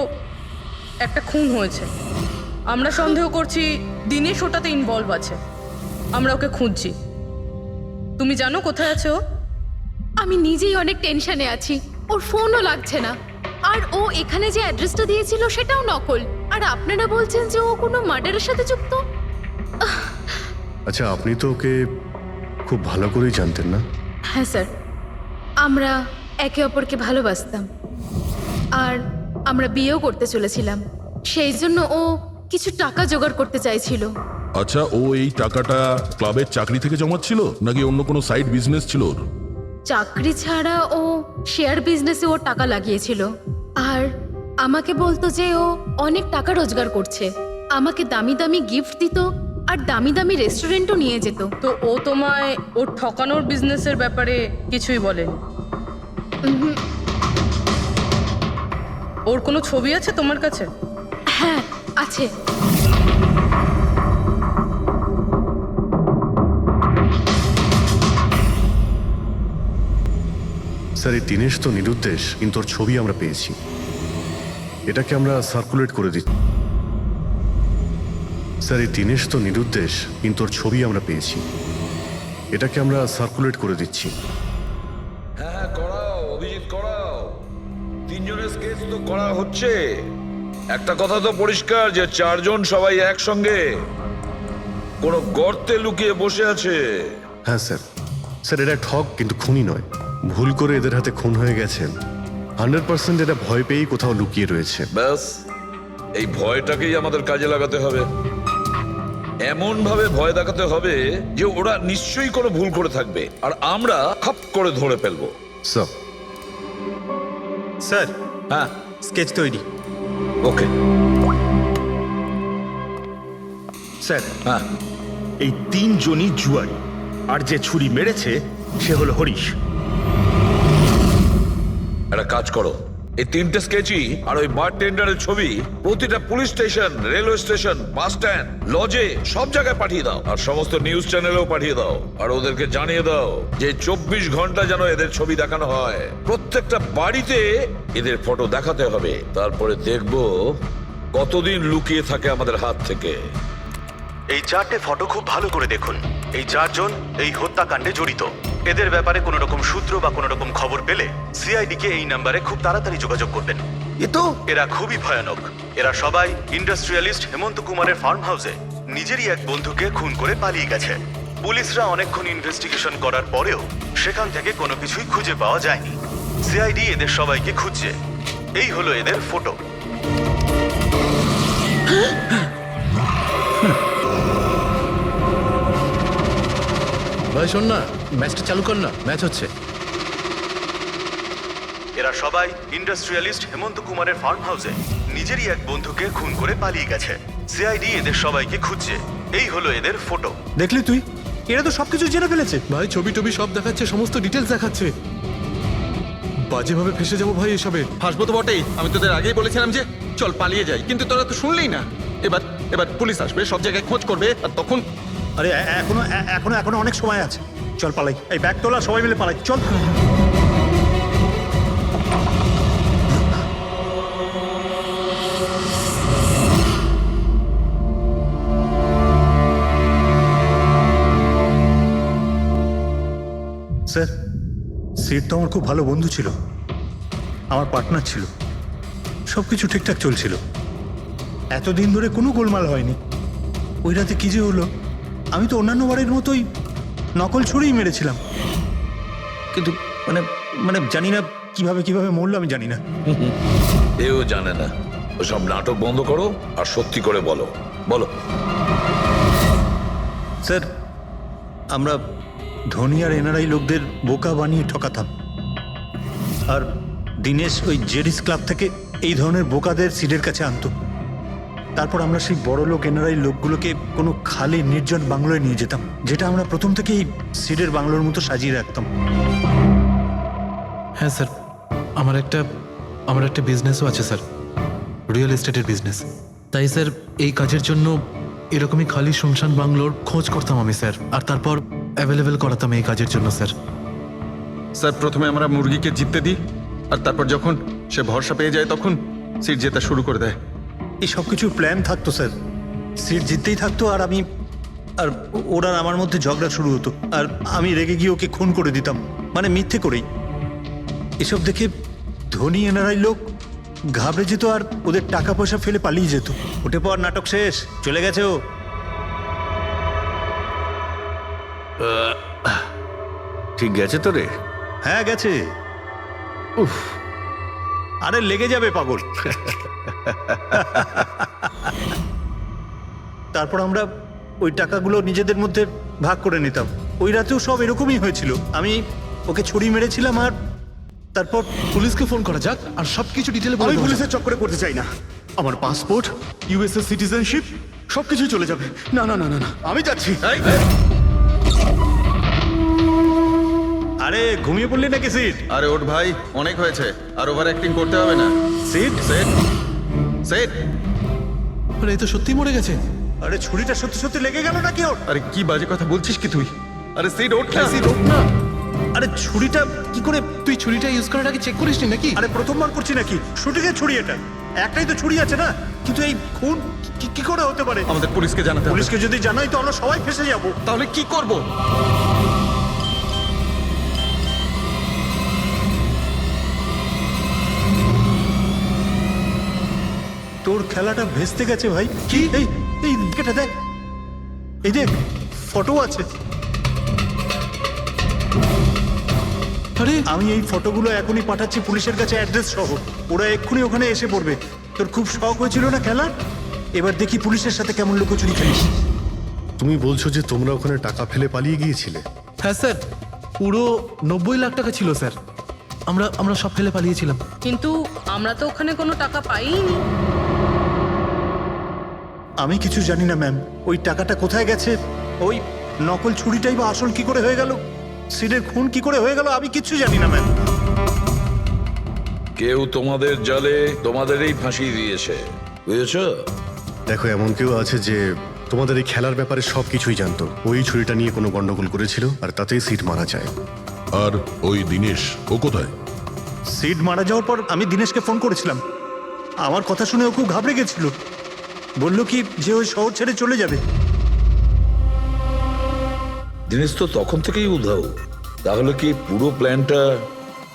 Speaker 4: একটা খুন হয়েছে, আমরা সন্দেহ করছি দীনেশ ওটাতে ইনভলভ আছে। আমরা ওকে খুঁজছি। তুমি জানো কোথায় আছে ও?
Speaker 12: আমি নিজেই অনেক টেনশনে আছি, ওর ফোনও লাগছে না। আর ও এখানে যে অ্যাড্রেসটা দিয়েছিল সেটাও নকল। আর আপনারা বলছেন যে ও কোনো মার্ডারের সাথে যুক্ত?
Speaker 1: আচ্ছা, আপনি তো ওকে খুব ভালো করেই জানতেন না?
Speaker 12: হ্যাঁ স্যার, আমরা একে অপরকে ভালোবাসতাম, আর আমরা বিয়েও করতে চলেছিলাম। সেই জন্য ও কিছু টাকা জোগাড় করতে চাইছিল।
Speaker 2: আচ্ছা, ও এই টাকাটা ক্লাবের চাকরি থেকে জমাচ্ছিল নাকি অন্য কোনো সাইড বিজনেস ছিল ওর?
Speaker 12: চাকরি ছাড়া ও শেয়ার বিজনেসে ওর টাকা লাগিয়েছিল। আর আমাকে বলতো যে ও অনেক টাকা রোজগার করছে, আমাকে দামি দামি গিফট দিত আর দামি দামি রেস্টুরেন্টও নিয়ে যেত।
Speaker 4: তো ও তোমায় ওর ঠকানোর বিজনেসের ব্যাপারে কিছুই বলেনি? ওর কোনো ছবি আছে তোমার কাছে?
Speaker 12: হ্যাঁ আছে।
Speaker 1: স্যার, এই দীনেশ তো নিরুদ্দেশ, কিন্তু ওর ছবি আমরা পেয়েছি। এটাকে আমরা সার্কুলেট করে দিচ্ছি। স্যার, এই দীনেশ তো নিরুদ্দেশ, কিন্তু ওর ছবি আমরা পেয়েছি। এটাকে আমরা সার্কুলেট করে দিচ্ছি।
Speaker 7: হ্যাঁ হ্যাঁ, করাও অভিজিৎ, করাও। তিনজনের স্কেচ তো করা হচ্ছে। একটা কথা তো পরিষ্কার যে চারজন সবাই একসঙ্গে কোনো গর্তে লুকিয়ে বসে আছে।
Speaker 1: হ্যাঁ স্যার। স্যার, এটা ঠক কিন্তু খুনি নয়। ভুল করে এদের হাতে খুন হয়ে গেছেন। 100% এটা ভয় পেয়েই কোথাও লুকিয়ে রয়েছে।
Speaker 7: ব্যাস, এই ভয়টাকেই আমাদের কাজে লাগাতে হবে। এমন ভাবে ভয় দেখাতে হবে যে ওরা নিশ্চয়ই কোনো ভুল করে থাকবে, আর আমরা খাপ করে ধরে ফেলবো।
Speaker 1: স্যার,
Speaker 5: স্যার,
Speaker 7: হ্যাঁ,
Speaker 5: স্কেচ তৈরি।
Speaker 7: ওকে
Speaker 11: স্যার,
Speaker 7: হ্যাঁ।
Speaker 11: এই তিনজনই জুয়ারি, আর যে ছুরি মেরেছে সে হলো হরিশ।
Speaker 7: একটা কাজ করো, এই তিনটে স্কেচই আর ওই বারটেন্ডারের ছবি প্রতিটা police station, railway station, bus stand, লজে, সব জায়গায় পাঠিয়ে দাও। আর সমস্ত নিউজ চ্যানেলেও পাঠিয়ে দাও। আর ওদেরকে জানিয়ে দাও যে 24 ঘন্টা যেন এদের ছবি দেখানো হয়। প্রত্যেকটা বাড়িতে এদের ফটো দেখাতে হবে। তারপরে দেখবো কতদিন লুকিয়ে থাকে আমাদের হাত থেকে।
Speaker 8: এই 4টে ফটো খুব ভালো করে দেখুন। এই 4জন এই হত্যাকাণ্ডে জড়িত। এদের ব্যাপারে কোনো রকম সূত্র বা কোনো রকম খবর পেলে সিআইডি কে এই নাম্বারে খুব তাড়াতাড়ি যোগাযোগ করবেন। এরা খুবই ভয়ানক। এরা সবাই ইন্ডাস্ট্রিয়ালিস্ট হেমন্ত কুমারের ফার্ম হাউসে নিজেরই এক বন্ধুকে খুন করে পালিয়ে গেছে। পুলিশরা অনেকক্ষণ ইনভেস্টিগেশন করার পরেও সেখান থেকে কোনো কিছুই খুঁজে পাওয়া যায়নি। সিআইডি এদের সবাইকে খুঁজছে। এই হলো এদের ফটো।
Speaker 13: ভাই শোন না, ম্যাচটা চালু কর না, ম্যাচ হচ্ছে।
Speaker 8: এরা সবাই ইন্ডাস্ট্রিয়ালিস্ট হেমন্ত কুমারের ফার্ম হাউসে নিজেরই এক বন্ধুকে খুন করে পালিয়ে গেছে। সিআইডি এদের সবাইকে খুঁজছে। এই হলো এদের ফটো।
Speaker 6: দেখলি তুই, এরা তো সবকিছু জেনে ফেলেছে।
Speaker 13: ভাই ছবি টবি সব দেখাচ্ছে, সমস্ত ডিটেলস দেখাচ্ছে। বাজেভাবে ফেসে যাবো ভাই এসবে।
Speaker 3: হাসবো তো বটেই, আমি তোদের আগেই বলেছিলাম যে চল পালিয়ে যাই, কিন্তু তোরা তো শুনলেই না। এবার এবার পুলিশ আসবে, সব জায়গায় খোঁজ করবে, আর তখন
Speaker 6: আরে এখনো এখনো এখনো অনেক সময় আছে, চল পালাই। এই ব্যাগ তোলা, সবাই মিলে পালাই, চল। স্যার, সিট তো আমার খুব ভালো বন্ধু ছিল, আমার পার্টনার ছিল, সব কিছু ঠিকঠাক চলছিল, এতদিন ধরে কোনো গোলমাল হয়নি। ওই রাতে কি যে হলো, আমি তো অন্যান্য বারের মতোই নকল ছুরিই মেরেছিলাম, কিন্তু মানে মানে জানি না কিভাবে কিভাবে মরলো, আমি জানি না।
Speaker 7: এও জানে না। ওসব নাটক বন্ধ করো আর সত্যি করে বলো। বলো।
Speaker 6: স্যার, আমরা ধনী আর এনআরআই লোকদের বোকা বানিয়ে ঠকাতাম, আর দিনেশ ওই জেডিস ক্লাব থেকে এই ধরনের বোকাদের সিডের কাছে আনতো। তারপর আমরা সেই বড় লোক এনআরআই লোকগুলোকে কোনো খালি নির্জন বাংলোয় নিয়ে যেতাম, যেটা আমরা প্রথম থেকেই সিডের বাংলোর মতো সাজিয়ে রাখতাম।
Speaker 13: হ্যাঁ স্যার, আমার একটা বিজনেসও আছে স্যার, রিয়েল এস্টেটের বিজনেস। তাই স্যার এই কাজের জন্য এরকমই খালি শুনশান বাংলোর খোঁজ করতাম আমি স্যার, আর তারপর অ্যাভেলেবেল করাতাম এই কাজের জন্য স্যার।
Speaker 3: স্যার প্রথমে আমরা মুরগিকে জিততে দিই, আর তারপর যখন সে ভরসা পেয়ে যায় তখন সিট জেতা শুরু করে দেয়।
Speaker 6: এই সব কিছু প্ল্যান থাকতো স্যার, সিট জিততেই থাকতো, আর আমি আর ওরা আমার মধ্যে ঝগড়া শুরু হতো, আর আমি রেগে গিয়ে ওকে খুন করে দিতাম, মানে মিথ্যে করেই। এসব দেখে ধনী এনআরআই লোক ঘাবড়ে যেত আর ওদের টাকা পয়সা ফেলে পালিয়ে যেত। উঠে পর, নাটক শেষ, চলে গেছে ও।
Speaker 9: ঠিক গেছে তো রে?
Speaker 6: হ্যাঁ গেছে। উফ, আরে লেগে যাবে পাগল। তারপর আমরা ওই টাকাগুলো নিজেদের মধ্যে ভাগ করে নিতাম। ওই রাতেও সব এরকমই হয়েছিল, আমি ওকে ছুরি মেরেছিলাম, আর তারপর
Speaker 13: পুলিশকে ফোন করা যাক আর সবকিছু ডিটেলে বলে
Speaker 1: আমি
Speaker 13: দেওয়া যাক।
Speaker 1: পুলিশের চক্করে করতে চাই না। আমার পাসপোর্ট, ইউএসএ সিটিজেনশিপ সবকিছু চলে যাবে। না না না না না, আমি যাচ্ছি।
Speaker 6: আরে ঘুমিয়ে পড়লি নাকি সিট?
Speaker 3: আরে ওঠ ভাই, অনেক হয়েছে, আর ওভার অ্যাক্টিং করতে হবে না।
Speaker 6: Sit
Speaker 3: set set.
Speaker 13: আরে এই তো সত্যি মরে গেছে।
Speaker 6: আরে ছুরিটা সত্যি সত্যি লেগে গেল নাকি ওর?
Speaker 3: আরে কি বাজে কথা বলছিস কি তুই? আরে সিট ওঠ না।
Speaker 13: সিট ওঠ না।
Speaker 6: আরে ছুরিটা কি করে?
Speaker 13: তুই ছুরিটা ইউজ করার আগে চেক করিসনি নাকি?
Speaker 6: আরে প্রথমবার করছি নাকি? শুটিংয়ের ছুরি এটা, একটাই তো ছুরি আছে না, কিন্তু এই খুন কি করে হতে পারে?
Speaker 3: আমাদের পুলিশকে জানাতে হবে।
Speaker 6: পুলিশকে যদি জানাই তো আমরা সবাই ফেসে যাব।
Speaker 3: তাহলে কি করব?
Speaker 6: তোর খেলাটা ভেস্তে গেছে ভাই। কি? এই এই দিকটা দেখ, এই দেখ ফটো আছে।
Speaker 13: আরে
Speaker 6: আমি এই ফটোগুলো এখনই পাঠাচ্ছি পুলিশের কাছে অ্যাড্রেস সহ, ওরা এক্ষুনি ওখানে এসে পড়বে। তোর খুব শখ হয়েছিল না খেলার, এবার দেখি পুলিশের সাথে কেমন লুকোচুরি খেলিস।
Speaker 1: তুমি বলছো যে তোমরা ওখানে টাকা ফেলে পালিয়ে গিয়েছিলে?
Speaker 13: হ্যাঁ স্যার, পুরো 90 লাখ টাকা ছিল স্যার। আমরা সব ফেলে পালিয়েছিলাম।
Speaker 4: কিন্তু আমরা তো ওখানে কোনো টাকা পাইনি।
Speaker 6: আমি কিছু জানি না ম্যাম, ওই টাকাটা কোথায় গেছে, ওই নকল ছুরিটাই বা আসল কি করে হয়ে গেল, সিডের খুন কি করে হয়ে গেল, আমি কিচ্ছু জানি না ম্যাম।
Speaker 7: কেউ তোমাদের জালে তোমাদেরই ফাঁসিয়ে দিয়েছে, বুঝেছো?
Speaker 1: দেখো, এমন কেউ আছে যে তোমাদের এই খেলার ব্যাপারে সবকিছুই জানতো। ওই ছুরিটা নিয়ে কোনো গন্ডগোল করেছিল, আর তাতেই সিট মারা যায়।
Speaker 2: আর ওই দিনেশ, ও কোথায়?
Speaker 6: সিড মারা যাওয়ার পর আমি দিনেশকে ফোন করেছিলাম, আমার কথা শুনে ও খুব ঘাবড়ে গেছিল, বললো কি যে ওই শহর ছেড়ে চলে যাবে।
Speaker 7: দিনেশ তো তখন থেকেই উধাও। তাহলে কি পুরো প্ল্যানটা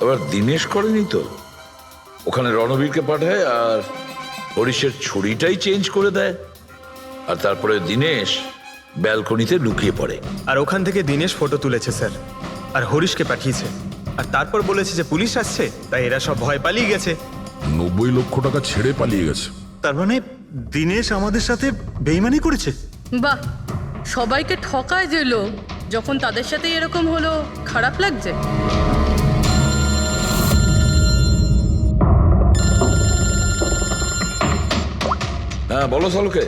Speaker 7: আবার দিনেশ করেনি তো? ওখানে রণবীরকে পাঠায় আর হরিশের ছুরিটাই চেঞ্জ করে দেয়, আর তারপরে দিনেশ ব্যালকনিতে লুকিয়ে পড়ে।
Speaker 5: আর ওখান থেকে দিনেশ ফটো তুলেছে স্যার, আর হরিশকে পাঠিয়েছে, আর তারপর বলেছে যে পুলিশ আসছে, তাই এরা সব ভয় পালিয়ে গেছে।
Speaker 2: 90 লক্ষ টাকা ছেড়ে পালিয়ে গেছে।
Speaker 6: তার মানে দিনেশ আমাদের সাথে বেইমানি করেছে।
Speaker 4: বাহ, সবাইকে ঠকায় যে লোক, যখন তাদের সাথে এরকম হলো খারাপ লাগছে।
Speaker 7: হ্যাঁ বলো সালুকে।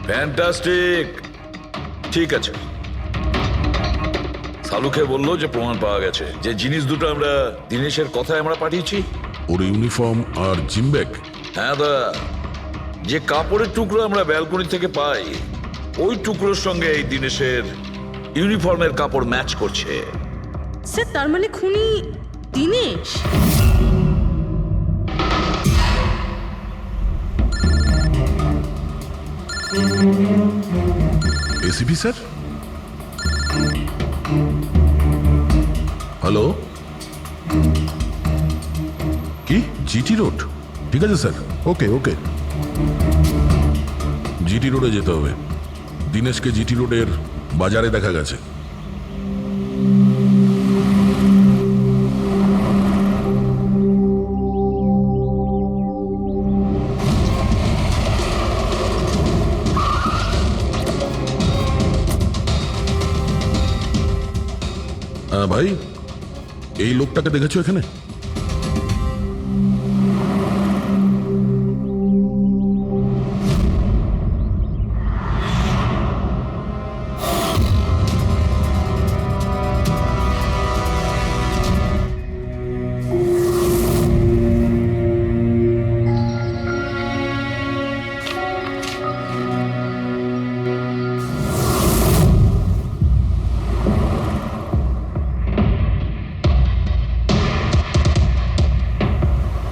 Speaker 7: ফ্যান্টাস্টিক। ঠিক আছে, সালুকে বললো যে প্রমাণ পাওয়া গেছে, যে জিনিস দুটো আমরা দিনেশের কথায় আমরা পাঠিয়েছি।
Speaker 2: ওর ইউনিফর্ম আর জিম ব্যাগ।
Speaker 7: হ্যাঁ দা, যে কাপড়ের টুকরো আমরা ব্যালকনি থেকে পাই, ওই টুকরোর সঙ্গে এই দিনেশের ইউনিফর্মের কাপড় ম্যাচ করছে।
Speaker 4: স্যার তার মানে খুনি দিনেশ?
Speaker 2: এসিপি স্যার, হ্যালো, কি জিটি রোড? ঠিক আছে স্যার, ওকে ওকে। জিটি রোডে যেতে হবে। দিনেশকে জিটি রোডের বাজারে দেখা গেছে। ভাই, এই লোকটাকে দেখেছো এখানে?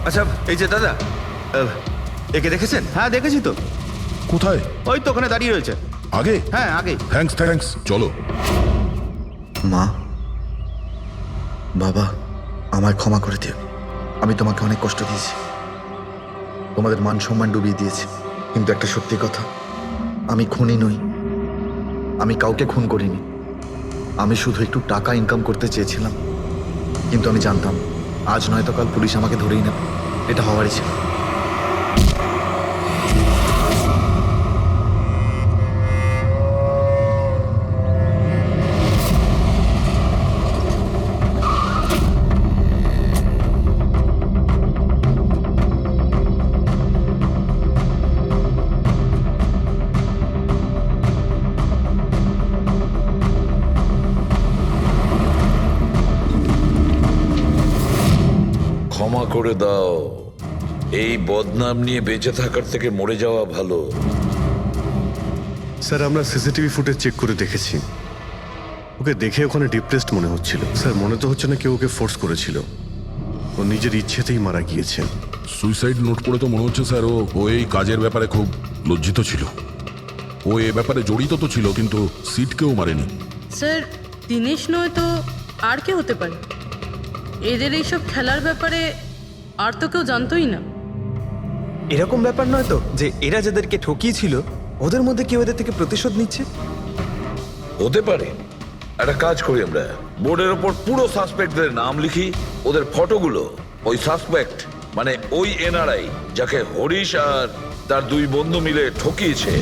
Speaker 6: আচ্ছা, এই যে দাদা, একে দেখেছেন? হ্যাঁ দেখেছি তো।
Speaker 2: কোথায়?
Speaker 6: ওই তো ওখানে দাঁড়িয়ে রয়েছে।
Speaker 2: আগে?
Speaker 6: হ্যাঁ আগে।
Speaker 2: থ্যাঙ্কস থ্যাঙ্কস, চলো।
Speaker 9: মা, বাবা, আমায় ক্ষমা করে দিও। আমি তোমাকে অনেক কষ্ট দিয়েছি, তোমাদের মান সম্মান ডুবিয়ে দিয়েছি। কিন্তু একটা সত্যি কথা, আমি খুনি নই, আমি কাউকে খুন করিনি। আমি শুধু একটু টাকা ইনকাম করতে চেয়েছিলাম, কিন্তু আমি জানতাম আজ নয়তো কাল পুলিশ আমাকে ধরেই নেবে। এটা হওয়ারই ছিল।
Speaker 7: ক্ষমা করে দাও, এই বদনাম নিয়ে বেঁচে থাকার থেকে মরে যাওয়া ভালো।
Speaker 1: স্যার আমরা সিসিটিভি ফুটেজ চেক করে দেখেছি, ওকে দেখে ওখানে ডিপ্রেসড মনে হচ্ছিল। স্যার মনে তো হচ্ছে না কেউ ওকে ফোর্স করেছিল, ও নিজের ইচ্ছেতেই মারা গিয়েছে।
Speaker 2: সুইসাইড নোট পড়ে তো মনে হচ্ছে স্যার ও এই কাজের ব্যাপারে খুব লজ্জিত ছিল। ও এ ব্যাপারে জড়িত তো ছিল, কিন্তু সিটকেও মারেনি।
Speaker 4: স্যার দিনেশ নয় তো আর কে হতে পারে? এদের এইসব খেলার ব্যাপারে আর তো কেউ জানতোই না।
Speaker 5: এরকম ব্যাপার নয় তো যে এরা যাদেরকে ঠকিয়েছিল ওদের মধ্যে কেউ এদের থেকে প্রতিশোধ নিচ্ছে?
Speaker 7: হতে পারে। একটা কাজ করি, আমরা বোর্ডের ওপর পুরো সাসপেক্টদের নাম লিখি, ওদের ফটোগুলো ওই সাসপেক্ট মানে ওই এনআরআই যাকে হরিশ আর তার দুই বন্ধু মিলে ঠকিয়েছে,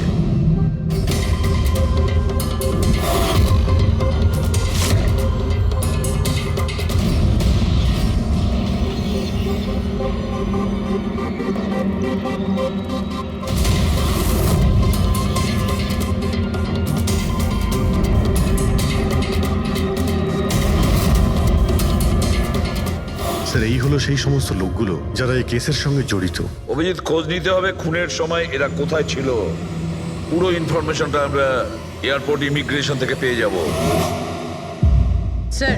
Speaker 1: স্যার এই হলো সেই সমস্ত লোকগুলো যারা এই কেসের সঙ্গে জড়িত।
Speaker 7: অভিজিৎ খোঁজ নিতে হবে খুনের সময় এরা কোথায় ছিল। পুরো ইনফরমেশনটা আমরা এয়ারপোর্ট ইমিগ্রেশন থেকে পেয়ে যাব।
Speaker 4: স্যার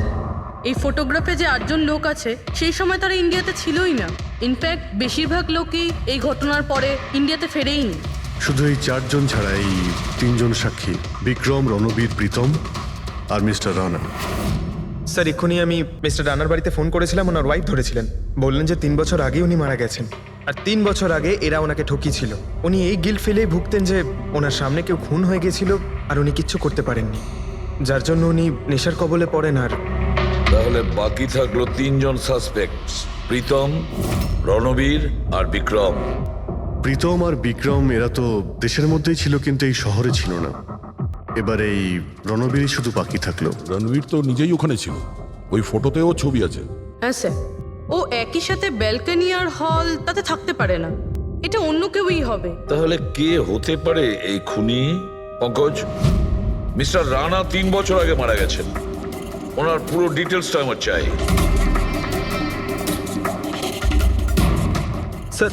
Speaker 4: এই ফটোগ্রাফে যে 8 জন লোক আছে সেই সময় তারা ইন্ডিয়াতে ছিলই না। ইনফ্যাক্ট বেশিরভাগ লোকই এই ঘটনার পরে ইন্ডিয়াতে ফেরেইনি।
Speaker 1: শুধু এই 4 জন ছাড়া এই 3 জন সাক্ষী, বিক্রম, রণবীর, প্রীতম আর মিস্টার রানা।
Speaker 5: স্যার এক্ষুনি আমি মিস্টার রানার বাড়িতে ফোন করেছিলাম, ওনার ওয়াইফ ধরেছিলেন। বললেন যে 3 বছর আগে উনি মারা গেছেন, আর 3 বছর আগে এরা ওনাকে ঠকিয়েছিল। উনি এই গিল্ট ফিলেই ভুগতেন যে ওনার সামনে কেউ খুন হয়ে গেছিল আর উনি কিচ্ছু করতে পারেননি, যার জন্য উনি নেশার কবলে পড়েন। আর
Speaker 7: তাহলে বাকি থাকলো 3 জন সাসপেক্ট, প্রীতম, রণবীর আর বিক্রম।
Speaker 1: প্রীতম আর বিক্রম এরা তো দেশের মধ্যেই ছিল, কিন্তু এই শহরে ছিল না। এবার এই রণবীরই শুধু বাকি থাকলো।
Speaker 2: রণবীর তো নিজেই ওখানে ছিল, ওই ফটোতেও ছবি আছে।
Speaker 4: হ্যাঁ স্যার, ও একই সাথে ব্যালকনি আর হল তাতে থাকতে পারে না। এটা অন্য কেউই হবে।
Speaker 7: তাহলে কে হতে পারে এই খুনি? পঙ্কজ, মিস্টার রানা 3 বছর আগে মারা গেছেন, ওনার পুরো ডিটেলসটা আমার চাই।
Speaker 5: স্যার,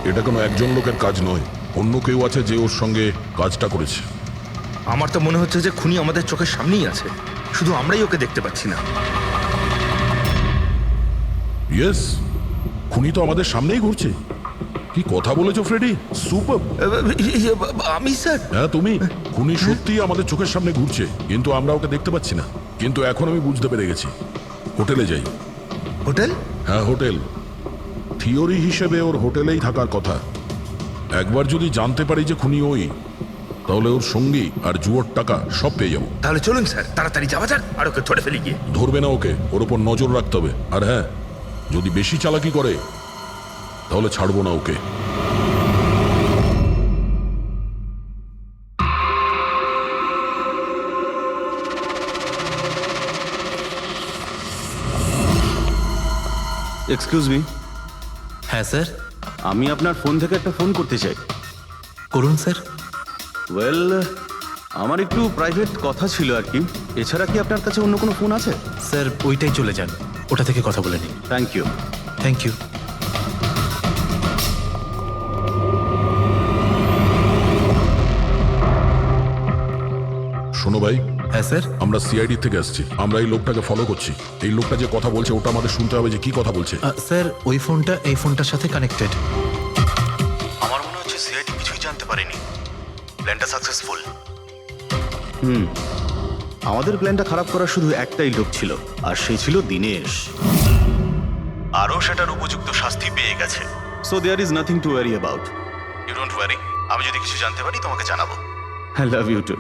Speaker 2: এটা কোনো একজন লোকের কাজ নয়, অন্য কেউ আছে যে ওর সঙ্গে কাজটা করেছে।
Speaker 11: আমার তো মনে হচ্ছে যে খুনি আমাদের চোখের সামনেই আছে, শুধু আমরাই ওকে দেখতে পাচ্ছি না।
Speaker 2: ইয়েস, খুনি তো আমাদের সামনেই ঘুরছে। কি কথা বলেছো ফ্রেডি, সুপার।
Speaker 11: আমি স্যার,
Speaker 2: হ্যাঁ তুমি। খুনি সত্যিই আমাদের চোখের সামনে ঘুরছে, কিন্তু আমরা ওকে দেখতে পাচ্ছি না। কিন্তু এখন আমি বুঝতে পেরে গেছি। হোটেলে যাই।
Speaker 11: হোটেল?
Speaker 2: হ্যাঁ হোটেল। থিওরি হিসেবে ওর হোটেলেই থাকার কথা। একবার যদি জানতে পারি যে খুনি ওই, তাহলে ওর সঙ্গী আর জুয়োর টাকা সব পেয়ে যাবো।
Speaker 11: তাহলে চলুন স্যার, তাড়াতাড়ি যাওয়া যাক আর ওকে ধরে ফেলি গিয়ে।
Speaker 2: ধরবে না ওকে, ওর ওপর নজর রাখতে হবে। আর হ্যাঁ, যদি বেশি চালাকি করে তাহলে ছাড়বো না ওকে।
Speaker 8: Excuse me.
Speaker 13: হ্যাঁ স্যার।
Speaker 8: আমি আপনার ফোন থেকে একটা ফোন করতে চাই।
Speaker 13: করুন স্যার।
Speaker 8: ওয়েল, আমার একটু প্রাইভেট কথা ছিল আর কি। এছাড়া কি আপনার কাছে অন্য কোনো ফোন আছে?
Speaker 13: স্যার ওইটাই চলে যান, ওটা থেকে কথা বলে নিন।
Speaker 8: Thank you.
Speaker 13: Thank you.
Speaker 2: শোনো ভাই।
Speaker 13: হ্যাঁ স্যার।
Speaker 2: আমরা সিআইডি থেকে আসছি, আমরা এই লোকটাকে ফলো করছি। এই লোকটা যে কথা বলছে ওটা আমাদের শুনতে হবে যে কি কথা বলছে।
Speaker 13: স্যার ওই ফোনটা এই ফোনটার সাথে কানেক্টেড।
Speaker 8: আমার মনে হচ্ছে সিআইডি কিছুই জানতে পারেনি। প্ল্যানটা সাকসেসফুল। আমাদের প্ল্যানটা খারাপ করার শুধু একটাই লোক ছিল, আর সে ছিল দিনেশ। আরও সেটার উপযুক্ত শাস্তি পেয়ে গেছে। So there is nothing to worry about. You don't worry. আমি যদি কিছু জানতে পারি তোমাকে জানাবো। I love you too.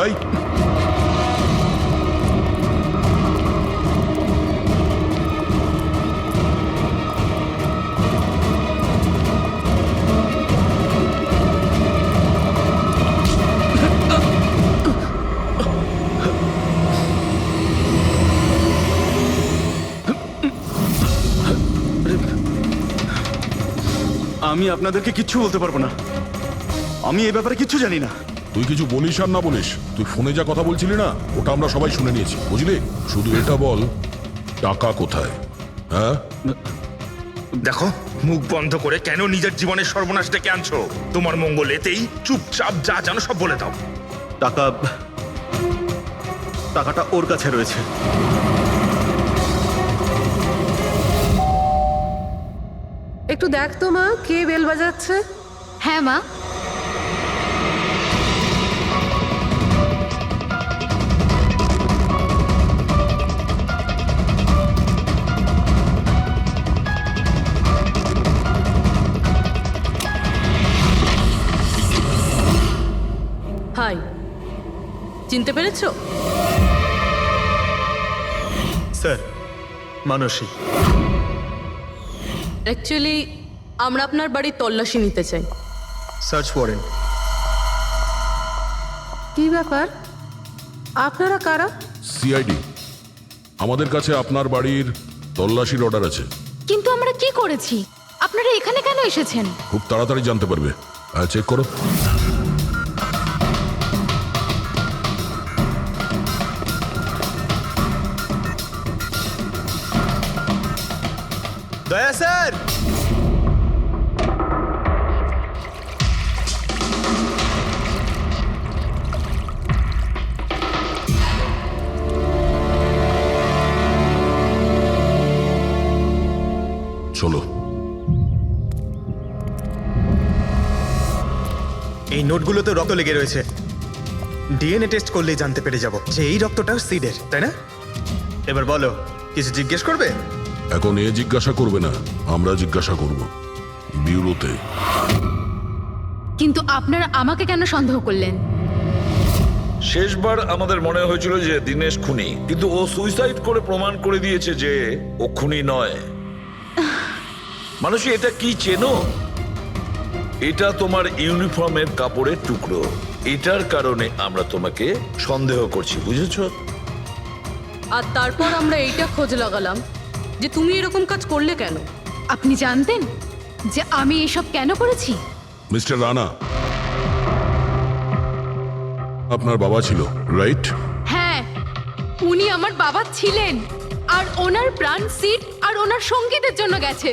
Speaker 2: এই
Speaker 8: আমি আপনাদেরকে কিচ্ছু বলতে পারবো না। আমি এই ব্যাপারে কিচ্ছু জানি না।
Speaker 2: তুই কিছু বলিস আর না বলিস, তুই ফোনে যা কথা বলছিলি না ওটা আমরা সবাই শুনে নিয়েছি, বুঝলি? শুধু এটা বল, টাকা কোথায়? হ্যাঁ
Speaker 11: দেখো, মুখ বন্ধ করে কেন নিজের জীবনের সর্বনাশ ডেকে আনছো? তোমার মঙ্গল এতেই, চুপচাপ যা জানো সব বলে দাও।
Speaker 8: টাকাটা ওর কাছে রয়েছে।
Speaker 4: একটু দেখ তো মা, কে বেল বাজাচ্ছে?
Speaker 12: হ্যাঁ মা।
Speaker 4: হাই, চিনতে পেরেছো?
Speaker 5: স্যার, মানসী।
Speaker 4: অ্যাকচুয়ালি আমরা আপনার বাড়ির তল্লাশি নিতে চাই।
Speaker 5: Search warrant.
Speaker 4: কি ব্যাপার? আপনারা কারা?
Speaker 2: সিআইডি। আমাদের কাছে আপনার বাড়ির তল্লাশির অর্ডার আছে।
Speaker 12: কিন্তু আমরা কি করেছি? আপনারা এখানে কেন এসেছেন?
Speaker 2: খুব তাড়াতাড়ি জানতে পারবে। চেক করো।
Speaker 5: দয়া স্যার।
Speaker 2: চলো।
Speaker 5: এই নোটগুলোতে রক্ত লেগে রয়েছে। ডিএনএ টেস্ট করলেই জানতে পেরে যাব যে এই রক্তটা সিডের, তাই না? এবার বলো, কিছু জিজ্ঞেস করবে?
Speaker 2: এখন এ জিজ্ঞাসা করবে না, আমরা জিজ্ঞাসা করব ব্যুরোতে।
Speaker 12: কিন্তু আপনারা আমাকে কেন সন্দেহ করলেন?
Speaker 7: শেষবার আমাদের মনে হয়েছিল যে দিনেশ খুনি, কিন্তু ও সুইসাইড করে প্রমাণ করে দিয়েছে যে ও খুনি নয়। মানুষ এটা কি চেনো? এটা তোমার ইউনিফর্মের কাপড়ের টুকরো। এটার কারণে আমরা তোমাকে সন্দেহ করছি, বুঝেছো?
Speaker 4: আর তারপর আমরা এইটা খোঁজ লাগালাম যে তুমি এরকম কাজ করলে কেন।
Speaker 12: আপনি জানতেন যে আমি এসব কেন করেছি?
Speaker 2: মিস্টার রানা, আপনার বাবা ছিল, রাইট?
Speaker 12: হ্যাঁ, উনি আমার বাবা ছিলেন, আর ওনার প্রাণ সিট আর ওনার সঙ্গীতের জন্য গেছে।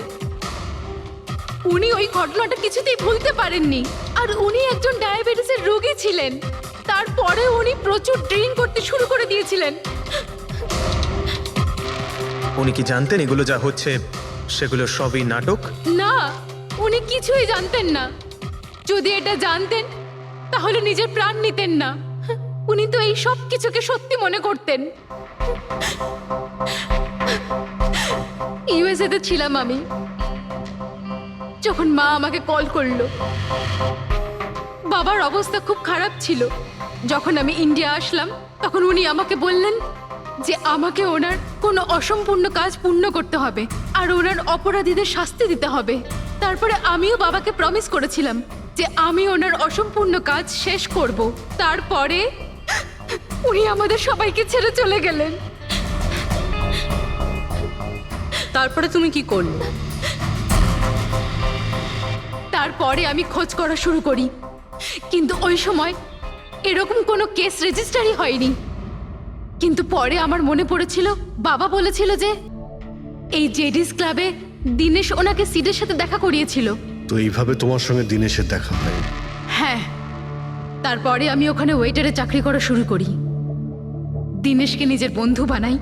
Speaker 12: উনি ওই ঘটনাটা কিছুতেই ভুলতে পারেননি, আর উনি একজন ডায়াবেটিসের রোগী ছিলেন। তারপরে উনি প্রচুর ড্রিঙ্ক করতে শুরু করে দিয়েছিলেন।
Speaker 5: উনি কি জানতেন এগুলো যা হচ্ছে সেগুলো সবই নাটক?
Speaker 12: না, উনি কিছুই জানতেন না। যদি এটা জানতেন তাহলে নিজের প্রাণ নিতেন না। উনি তো এই সব কিছুকে সত্যি মনে করতেন। ইউএসএ তে ছিলাম আমি, যখন মা আমাকে কল করলো। বাবার অবস্থা খুব খারাপ ছিল। যখন আমি ইন্ডিয়া আসলাম তখন উনি আমাকে বললেন যে আমাকে ওনার কোনো অসম্পূর্ণ কাজ পূর্ণ করতে হবে আর ওনার অপরাধীদের শাস্তি দিতে হবে। তারপরে আমিও বাবাকে প্রমিস করেছিলাম যে আমি ওনার অসম্পূর্ণ কাজ শেষ করব। তারপরে উনি আমাদের সবাইকে ছেড়ে চলে গেলেন।
Speaker 4: তারপরে তুমি কি করলে?
Speaker 12: তারপরে আমি খোঁজ করা শুরু করি, কিন্তু ওই সময় এরকম কোনো কেস রেজিস্টারই হয়নি। কিন্তু পরে আমার মনে পড়েছিল বাবা বলেছিল যে এই জেডিস ক্লাবে দিনেশ ওনাকে সিডের সাথে দেখা করিয়েছিল।
Speaker 1: তো এইভাবে তোমার সঙ্গে দিনেশের দেখা হয়?
Speaker 12: হ্যাঁ, তারপরে আমি ওখানে ওয়েটারে চাকরি করা শুরু করি। দিনেশকে নিজের বন্ধু বানাই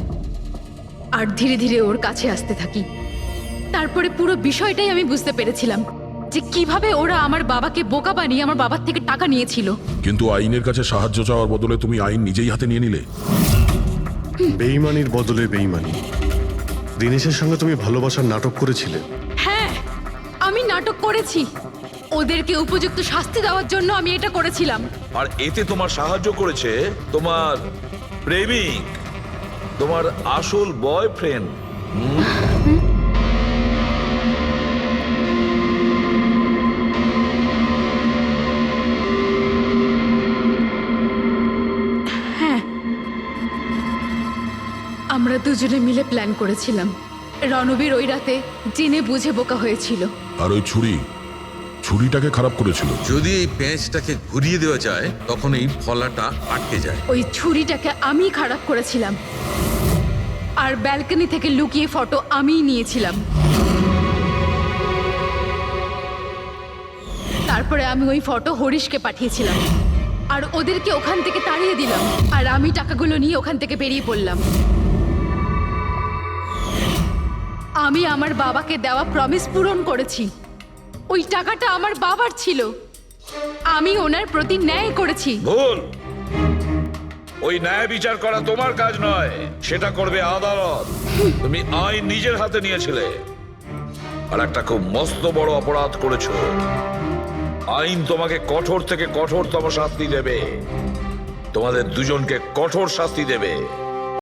Speaker 12: আর ধীরে ধীরে ওর কাছে আসতে থাকি। তারপরে পুরো বিষয়টাই আমি বুঝতে পেরেছিলাম যে কিভাবে ওরা আমার বাবাকে বোকা বানিয়ে আমার বাবার থেকে টাকা নিয়েছিল।
Speaker 2: কিন্তু আইনের কাছে সাহায্য চাওয়ার বদলে তুমি আইন নিজেই হাতে নিয়ে নিলে।
Speaker 1: বেইমানির বদলে বেইমানি। দিনেশের সঙ্গে তুমি ভালোবাসার নাটক করেছিলে।
Speaker 12: হ্যাঁ, আমি নাটক করেছি। ওদেরকে উপযুক্ত শাস্তি দেওয়ার জন্য আমি এটা করেছিলাম।
Speaker 7: আর এতে তোমার সাহায্য করেছে তোমার প্রেমিক, তোমার আসল বয়ফ্রেন্ড।
Speaker 12: হ্যাঁ, আমরা দুজনে মিলে প্ল্যান করেছিলাম। রণবীর ওই রাতে জেনে বুঝে বোকা হয়েছিল।
Speaker 2: আর ওই ছুরিটাকে খারাপ করেছিল।
Speaker 10: যদি এই পেঁচটাকে ঘুরিয়ে দেওয়া যায় তখন এই ফলাটা আটকে যায়।
Speaker 12: ওই ছুরিটাকে আমি খারাপ করেছিলাম, আর ব্যালকনি থেকে লুকিয়ে ফটো আমিই নিয়েছিলাম। তারপরে আমি ওই ফটো হরিশকে পাঠিয়েছিলাম, আর ওদেরকে ওখান থেকে তাড়িয়ে দিলাম, আর আমি টাকাগুলো নিয়ে ওখান থেকে বেরিয়ে পড়লাম। আমি আমার বাবাকে দেওয়া প্রমিস পূরণ করেছি। ওই টাকাটা আমার বাবার ছিল, আমি ওনার প্রতি ন্যায় করেছি।
Speaker 7: ভুল। ওই ন্যায় বিচার করা তোমার কাজ নয়, সেটা করবে আদালত। তুমি আইন নিজের হাতে নিয়েছিলে আর একটা খুব মস্ত বড় অপরাধ করেছো। আইন তোমাকে কঠোর থেকে কঠোরতম শাস্তি দেবে, তোমাদের দুজনকে কঠোর শাস্তি দেবে।